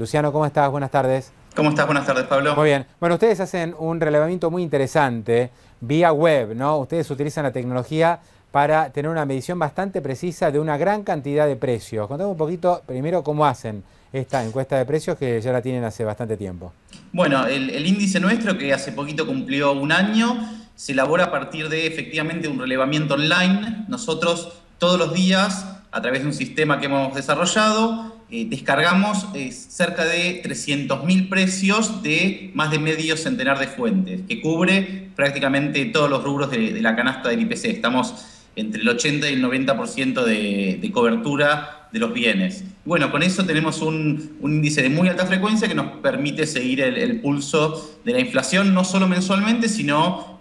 Luciano, ¿cómo estás? Buenas tardes. ¿Cómo estás? Buenas tardes, Pablo. Muy bien. Bueno, ustedes hacen un relevamiento muy interesante vía web, ¿no? Ustedes utilizan la tecnología para tener una medición bastante precisa de una gran cantidad de precios. Contame un poquito primero cómo hacen esta encuesta de precios que ya la tienen hace bastante tiempo. Bueno, el índice nuestro, que hace poquito cumplió un año, se elabora a partir de efectivamente un relevamiento online. Nosotros todos los días, a través de un sistema que hemos desarrollado, descargamos cerca de 300.000 precios de más de medio centenar de fuentes, que cubre prácticamente todos los rubros de la canasta del IPC. Estamos entre el 80 y el 90% de cobertura de los bienes. Bueno, con eso tenemos un índice de muy alta frecuencia que nos permite seguir el pulso de la inflación, no solo mensualmente, sino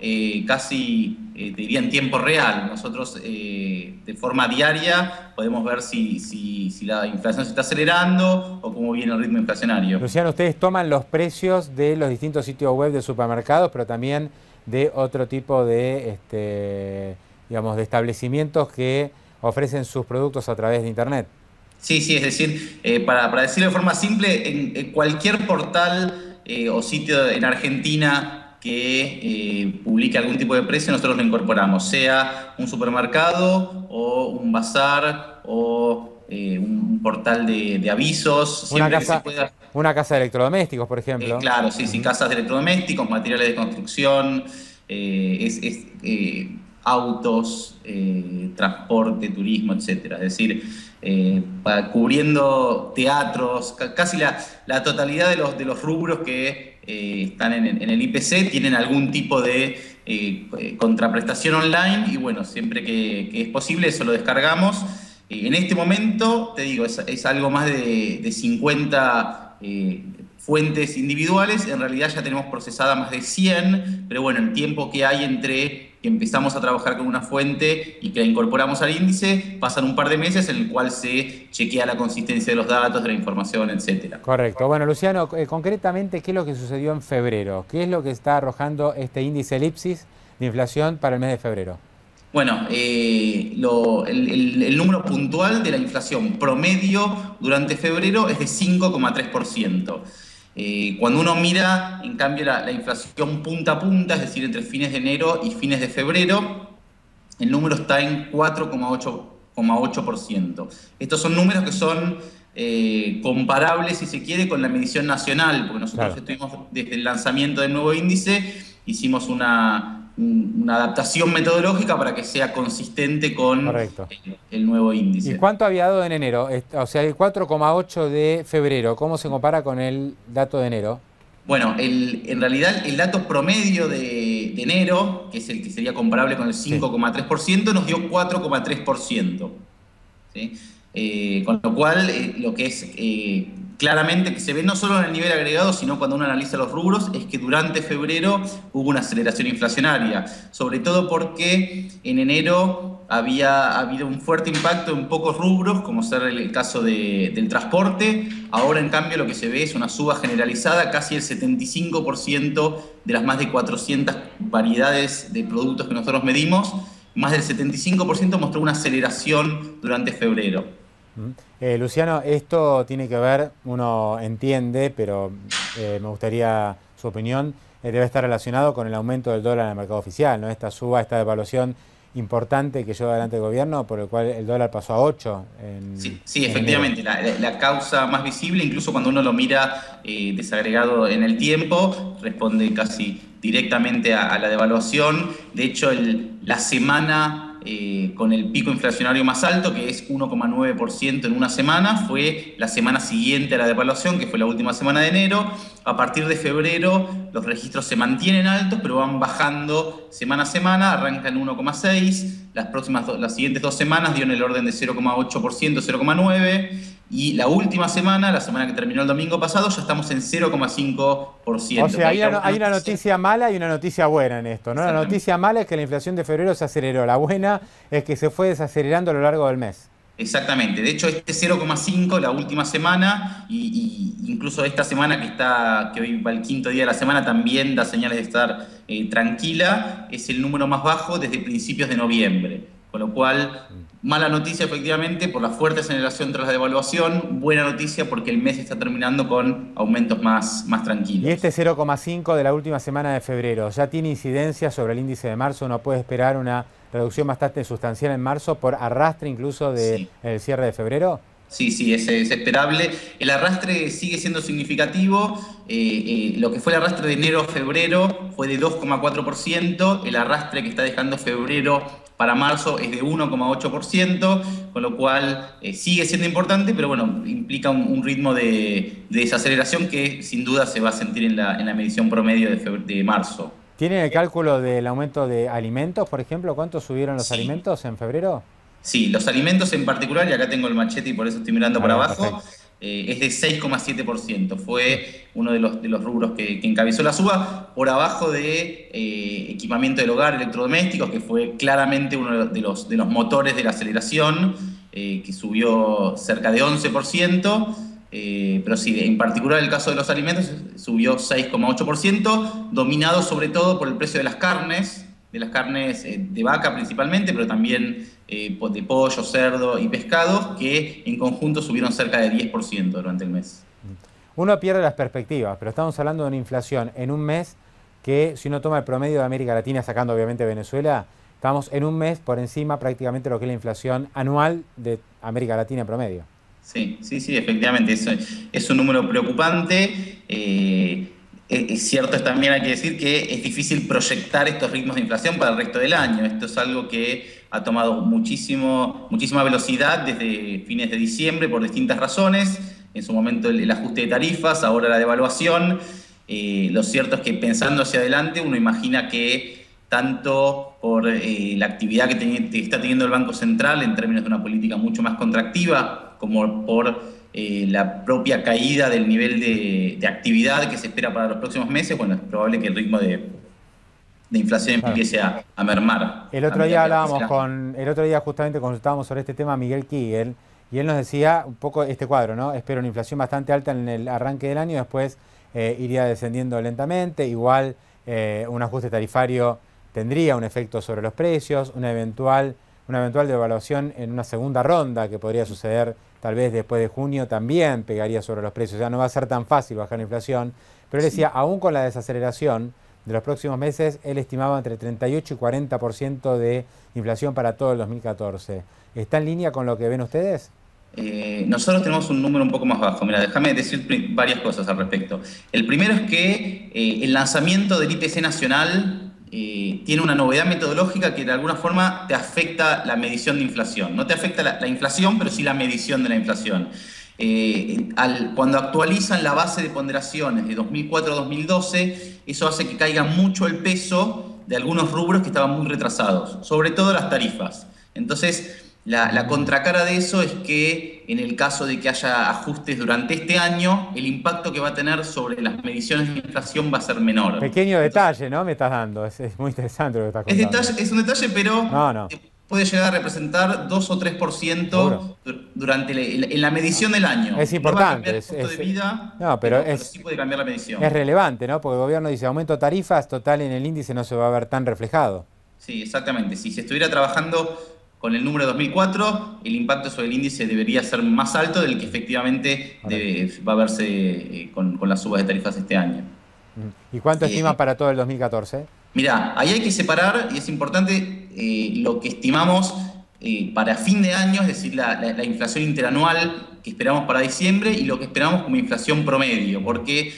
casi, te diría, en tiempo real. Nosotros de forma diaria podemos ver si la inflación se está acelerando o cómo viene el ritmo inflacionario. Luciano, ustedes toman los precios de los distintos sitios web de supermercados, pero también de otro tipo de, digamos, de establecimientos que ofrecen sus productos a través de Internet. Sí, es decir, para decirlo de forma simple, en cualquier portal o sitio en Argentina que publique algún tipo de precio, nosotros lo incorporamos, sea un supermercado o un bazar o un portal de avisos, siempre que se pueda. Una casa de electrodomésticos, por ejemplo. Claro, sí, casas de electrodomésticos, materiales de construcción, autos, transporte, turismo, etcétera. Es decir, cubriendo teatros, casi la totalidad de los rubros que están en el IPC tienen algún tipo de contraprestación online y bueno, siempre que es posible eso lo descargamos. En este momento, te digo, es algo más de 50 fuentes individuales. En realidad ya tenemos procesada más de 100, pero bueno, el tiempo que hay entre que empezamos a trabajar con una fuente y que la incorporamos al índice, pasan un par de meses en el cual se chequea la consistencia de los datos, de la información, etcétera. Correcto. Bueno, Luciano, concretamente, ¿qué es lo que sucedió en febrero? ¿Qué es lo que está arrojando este índice elipsis de inflación para el mes de febrero? Bueno, el número puntual de la inflación promedio durante febrero es de 5,3%. Cuando uno mira, en cambio, la inflación punta a punta, es decir, entre fines de enero y fines de febrero, el número está en 4,8%. Estos son números que son comparables, si se quiere, con la medición nacional, porque nosotros estuvimos desde el lanzamiento del nuevo índice, hicimos una adaptación metodológica para que sea consistente con el nuevo índice. ¿Y cuánto había dado en enero? O sea, el 4,8 de febrero, ¿cómo se compara con el dato de enero? Bueno, en realidad el dato promedio de enero, que es el que sería comparable con el 5,3%, nos dio 4,3%. ¿Sí? Con lo cual, lo que es claramente que se ve no solo en el nivel agregado, sino cuando uno analiza los rubros, es que durante febrero hubo una aceleración inflacionaria, sobre todo porque en enero había habido un fuerte impacto en pocos rubros, como ser el caso del transporte. Ahora, en cambio, lo que se ve es una suba generalizada, casi el 75% de las más de 400 variedades de productos que nosotros medimos, más del 75% mostró una aceleración durante febrero. Luciano, esto tiene que ver, uno entiende, pero me gustaría su opinión, debe estar relacionado con el aumento del dólar en el mercado oficial, ¿no? Esta suba, esta devaluación importante que lleva adelante el gobierno, por el cual el dólar pasó a 8. Sí, efectivamente, la causa más visible, incluso cuando uno lo mira desagregado en el tiempo, responde casi directamente a la devaluación. De hecho, la semana con el pico inflacionario más alto, que es 1,9% en una semana, fue la semana siguiente a la devaluación, que fue la última semana de enero. A partir de febrero los registros se mantienen altos, pero van bajando semana a semana, arrancan 1,6%, las siguientes 2 semanas dio en el orden de 0,8%, 0,9%, y la última semana, la semana que terminó el domingo pasado, ya estamos en 0,5%. O sea, hay una noticia mala y una noticia buena en esto, ¿no? La noticia mala es que la inflación de febrero se aceleró, la buena es que se fue desacelerando a lo largo del mes. Exactamente, de hecho este 0,5 la última semana y incluso esta semana que hoy va el quinto día de la semana también da señales de estar tranquila, es el número más bajo desde principios de noviembre, con lo cual Mala noticia, efectivamente, por la fuerte aceleración tras la devaluación. Buena noticia porque el mes está terminando con aumentos más Y tranquilos. este 0,5 de la última semana de febrero, ¿ya tiene incidencia sobre el índice de marzo? ¿Uno puede esperar una reducción bastante sustancial en marzo por arrastre incluso del Sí. cierre de febrero? Sí, sí, es esperable. El arrastre sigue siendo significativo. Lo que fue el arrastre de enero a febrero fue de 2,4%. El arrastre que está dejando febrero para marzo es de 1,8%, con lo cual sigue siendo importante, pero bueno, implica un ritmo de desaceleración que sin duda se va a sentir en la medición promedio de marzo. ¿Tienen el cálculo del aumento de alimentos, por ejemplo? ¿Cuánto subieron los Sí. alimentos en febrero? Sí, los alimentos en particular, y acá tengo el machete y por eso estoy mirando Ah, para bien, abajo, perfecto. es de 6,7%. Fue uno de los rubros que encabezó la suba, por abajo de equipamiento del hogar, electrodomésticos, que fue claramente uno de los motores de la aceleración, que subió cerca de 11%. Pero sí, en particular el caso de los alimentos subió 6,8%, dominado sobre todo por el precio de las carnes de vaca principalmente, pero también de pollo, cerdo y pescados, que en conjunto subieron cerca de 10% durante el mes. Uno pierde las perspectivas, pero estamos hablando de una inflación en un mes que, si uno toma el promedio de América Latina, sacando obviamente Venezuela, estamos en un mes por encima prácticamente de lo que es la inflación anual de América Latina en promedio. Sí, sí, sí, efectivamente, es un número preocupante. Es cierto, también hay que decir que es difícil proyectar estos ritmos de inflación para el resto del año. Esto es algo que ha tomado muchísima velocidad desde fines de diciembre por distintas razones. En su momento el ajuste de tarifas, ahora la devaluación. Lo cierto es que pensando hacia adelante uno imagina que tanto por la actividad que está teniendo el Banco Central en términos de una política mucho más contractiva, como por la propia caída del nivel de actividad que se espera para los próximos meses, bueno, es probable que el ritmo de inflación Claro. empiece a mermar El a otro medida día que avance el hablábamos año. el otro día justamente consultábamos sobre este tema a Miguel Kigel y él nos decía un poco este cuadro, ¿no? Espero una inflación bastante alta en el arranque del año, después iría descendiendo lentamente, igual un ajuste tarifario tendría un efecto sobre los precios, una eventual devaluación en una segunda ronda que podría suceder tal vez después de junio también pegaría sobre los precios, o sea, no va a ser tan fácil bajar la inflación, pero él decía, Sí. aún con la desaceleración de los próximos meses, él estimaba entre 38 y 40% de inflación para todo el 2014. ¿Está en línea con lo que ven ustedes? Nosotros tenemos un número un poco más bajo. Mira, déjame decir varias cosas al respecto. El primero es que el lanzamiento del IPC nacional tiene una novedad metodológica que de alguna forma te afecta la medición de inflación. No te afecta la inflación, pero sí la medición de la inflación. Cuando actualizan la base de ponderaciones de 2004 a 2012, eso hace que caiga mucho el peso de algunos rubros que estaban muy retrasados, sobre todo las tarifas. Entonces, la contracara de eso es que en el caso de que haya ajustes durante este año, el impacto que va a tener sobre las mediciones de inflación va a ser menor. Pequeño Entonces, detalle, ¿no? Me estás dando. Es muy interesante lo que estás contando. es un detalle, No, pero no, puede llegar a representar 2 o seguro. 3% durante en la medición del año. Es No va a cambiar importante. el costo de vida, No, pero pero sí puede cambiar la es medición. relevante, ¿no? Porque el gobierno dice aumento de tarifas, total en el índice no se va a ver tan reflejado. Sí, exactamente. Si se estuviera trabajando con el número de 2004, el impacto sobre el índice debería ser más alto del que efectivamente Correcto. va a verse con las subas de tarifas este año. ¿Y cuánto estiman Eh, para todo el 2014? Mirá, ahí hay que separar, y es importante, lo que estimamos para fin de año, es decir, la inflación interanual que esperamos para diciembre y lo que esperamos como inflación promedio, porque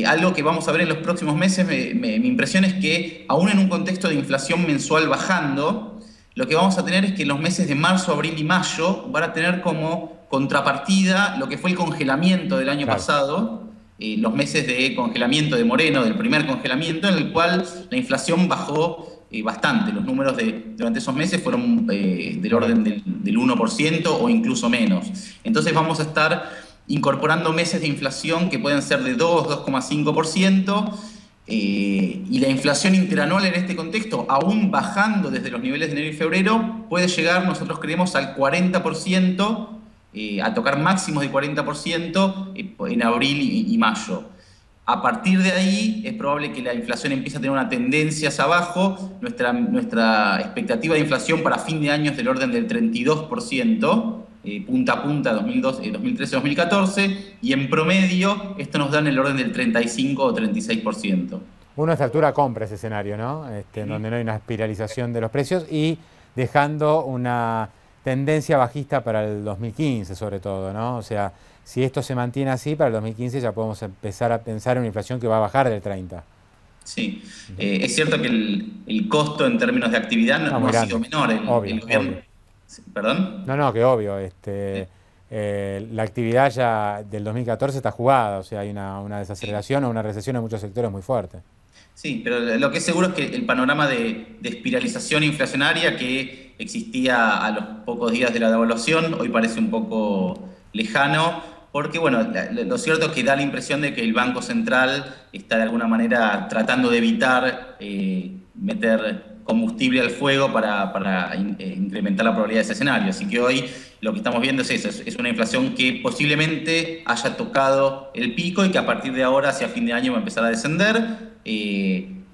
algo que vamos a ver en los próximos meses, mi impresión es que aún en un contexto de inflación mensual bajando, lo que vamos a tener es que en los meses de marzo, abril y mayo van a tener como contrapartida lo que fue el congelamiento del año Claro. pasado, los meses de congelamiento de Moreno, del primer congelamiento, en el cual la inflación bajó bastante. Los números durante esos meses fueron del orden Correcto. del 1% o incluso menos. Entonces vamos a estar incorporando meses de inflación que pueden ser de 2,5%. Y la inflación interanual en este contexto, aún bajando desde los niveles de enero y febrero, puede llegar, nosotros creemos, al 40%, a tocar máximos de 40% en abril y mayo. A partir de ahí es probable que la inflación empiece a tener una tendencia hacia abajo. Nuestra expectativa de inflación para fin de año es del orden del 32%, punta a punta 2013-2014, y en promedio esto nos da en el orden del 35 o 36%. Uno a esta altura compra ese escenario, ¿no? En donde no hay una espiralización de los precios y dejando una tendencia bajista para el 2015 sobre todo, ¿no? O sea, si esto se mantiene así, para el 2015 ya podemos empezar a pensar en una inflación que va a bajar del 30. Sí, es cierto que el costo en términos de actividad no Muy ha sido grande. menor. Obvio, El gobierno, obvio. ¿perdón? No, que obvio. Sí. La actividad ya del 2014 está jugada, o sea, hay una desaceleración o una recesión en muchos sectores muy fuerte. Sí, pero lo que es seguro es que el panorama de espiralización inflacionaria que existía a los pocos días de la devaluación hoy parece un poco lejano, porque bueno, lo cierto es que da la impresión de que el Banco Central está de alguna manera tratando de evitar meter combustible al fuego para incrementar la probabilidad de ese escenario. Así que hoy lo que estamos viendo es eso, es una inflación que posiblemente haya tocado el pico y que a partir de ahora, hacia fin de año, va a empezar a descender.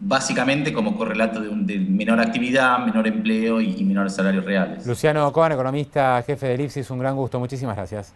Básicamente como correlato de menor actividad, menor empleo y menores salarios reales. Luciano Cohen, economista jefe del IPSIS, un gran gusto. Muchísimas gracias.